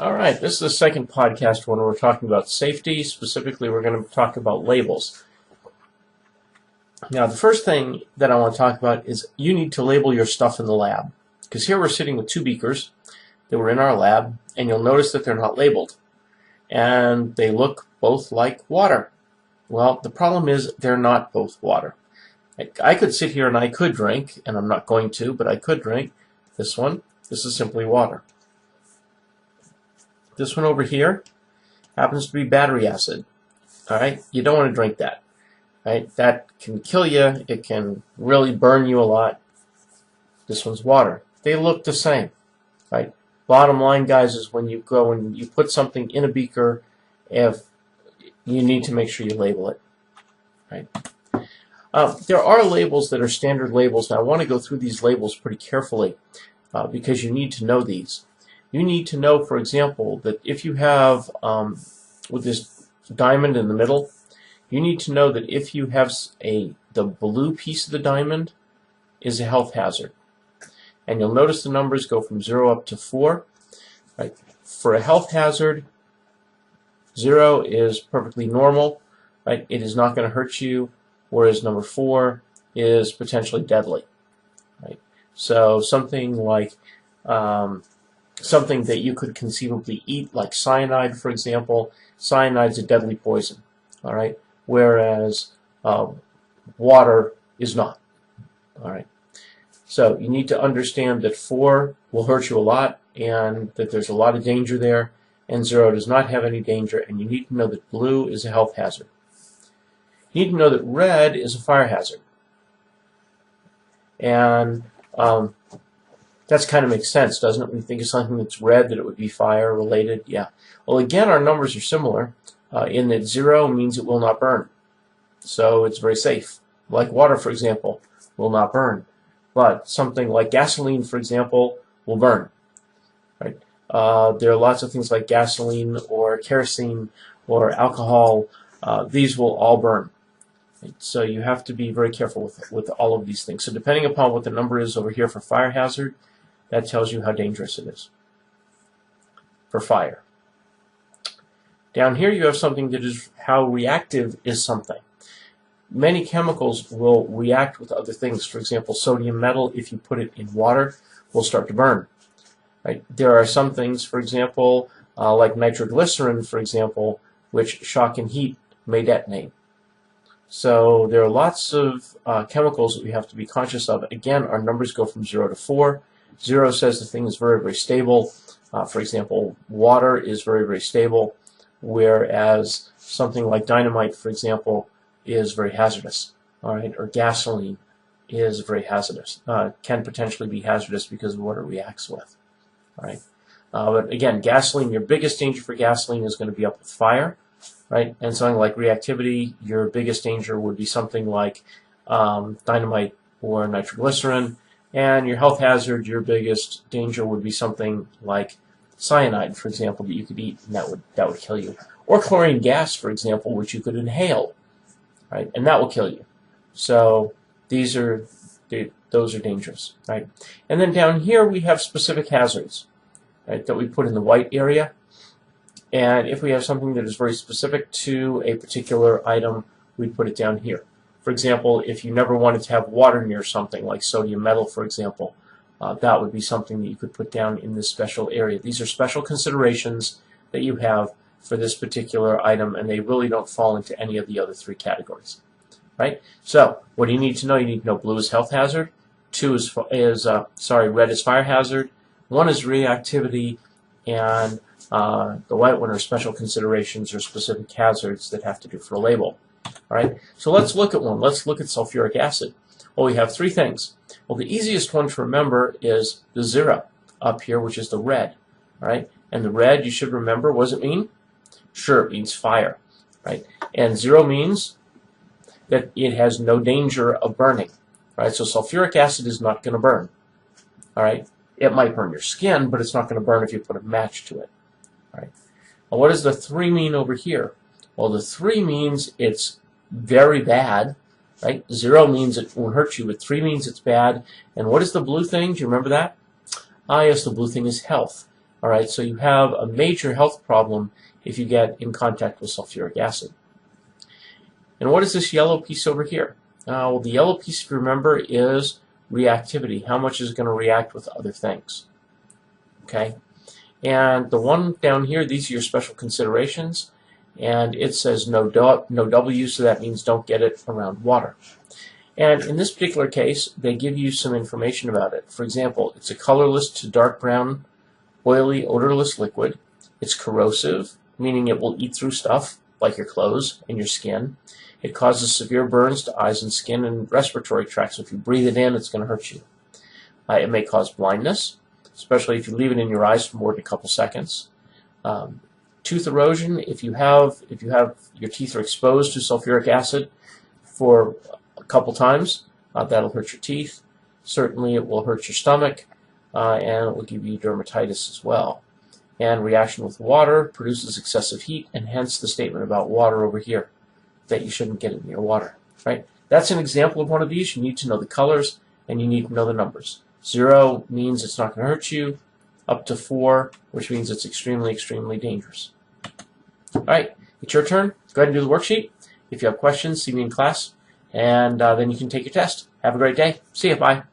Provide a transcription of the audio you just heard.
All right, this is the second podcast when we're talking about safety. Specifically, we're going to talk about labels. Now, the first thing that I want to talk about is you need to label your stuff in the lab. Because here we're sitting with two beakers that were in our lab, and you'll notice that they're not labeled. And they look both like water. Well, the problem is they're not both water. I could sit here and I could drink, and I'm not going to, but I could drink this one. This is simply water. This one over here happens to be battery acid. All right, you don't want to drink that. Right, that can kill you. It can really burn you a lot. This one's water. They look the same. Right. Bottom line, guys, is when you go and you put something in a beaker, if you need to make sure you label it. Right. There are labels that are standard labels. Now, I want to go through these labels pretty carefully because you need to know these. You need to know, for example, that if you have, with this diamond in the middle, you need to know that if you have the blue piece of the diamond is a health hazard. And you'll notice the numbers go from 0 up to 4. Right? For a health hazard, 0 is perfectly normal. Right? It is not going to hurt you, whereas number 4 is potentially deadly. Right? So something like something that you could conceivably eat, like cyanide, for example. Cyanide's a deadly poison, all right? Whereas water is not, all right? So you need to understand that 4 will hurt you a lot and that there's a lot of danger there, and 0 does not have any danger, and you need to know that blue is a health hazard. You need to know that red is a fire hazard. And that kind of makes sense, doesn't it? When you think of something that's red, that it would be fire related. Yeah. Well, again, our numbers are similar in that 0 means it will not burn. So it's very safe. Like water, for example, will not burn. But something like gasoline, for example, will burn. Right? There are lots of things like gasoline or kerosene or alcohol. These will all burn. Right? So you have to be very careful with all of these things. So depending upon what the number is over here for fire hazard, that tells you how dangerous it is for fire. Down here you have something that is how reactive is something. Many chemicals will react with other things. For example, sodium metal, if you put it in water, will start to burn. Right? There are some things, for example, like nitroglycerin, for example, which shock and heat may detonate. So there are lots of chemicals that we have to be conscious of. Again, our numbers go from 0 to 4. 0 says the thing is very, very stable. For example, water is very, very stable, whereas something like dynamite, for example, is very hazardous. All right, or gasoline is very hazardous. Can potentially be hazardous because of what it reacts with. All right, but again, gasoline. Your biggest danger for gasoline is going to be up with fire, right? And something like reactivity, your biggest danger would be something like dynamite or nitroglycerin. And your health hazard, your biggest danger would be something like cyanide, for example, that you could eat, and that would kill you. Or chlorine gas, for example, which you could inhale, right? And that will kill you. So those are dangerous, right? And then down here we have specific hazards, right, that we put in the white area. And if we have something that is very specific to a particular item, we'd put it down here. For example, if you never wanted to have water near something like sodium metal, for example, that would be something that you could put down in this special area. These are special considerations that you have for this particular item, and they really don't fall into any of the other 3 categories. Right? So, what do you need to know? You need to know blue is health hazard, red is fire hazard, 1 is reactivity, and the white one are special considerations or specific hazards that have to do for a label. All right, so let's look at one. Let's look at sulfuric acid. Well, we have 3 things. Well, the easiest one to remember is the 0 up here, which is the red. All right, and the red, you should remember, what does it mean? Sure, it means fire. Right, and 0 means that it has no danger of burning. Right, so sulfuric acid is not going to burn. All right, it might burn your skin, but it's not going to burn if you put a match to it. All right, well, what does the 3 mean over here? Well, the 3 means it's very bad, right? 0 means it won't hurt you, but 3 means it's bad. And what is the blue thing? Do you remember that? Ah, yes, the blue thing is health. All right, so you have a major health problem if you get in contact with sulfuric acid. And what is this yellow piece over here? Well, the yellow piece, if you remember, is reactivity. How much is it going to react with other things? Okay, and the one down here, these are your special considerations, and it says no W, so that means don't get it around water. And in this particular case, they give you some information about it. For example, it's a colorless to dark brown, oily, odorless liquid. It's corrosive, meaning it will eat through stuff like your clothes and your skin. It causes severe burns to eyes and skin and respiratory tracts. So if you breathe it in, it's going to hurt you. It may cause blindness, especially if you leave it in your eyes for more than a couple seconds. Tooth erosion, if you have your teeth are exposed to sulfuric acid for a couple times, that'll hurt your teeth. Certainly it will hurt your stomach, and it will give you dermatitis as well. And reaction with water produces excessive heat, and hence the statement about water over here, that you shouldn't get it near water. Right? That's an example of one of these. You need to know the colors, and you need to know the numbers. 0 means it's not going to hurt you, up to 4, which means it's extremely, extremely dangerous. All right, it's your turn. Go ahead and do the worksheet. If you have questions, see me in class, and then you can take your test. Have a great day. See you. Bye.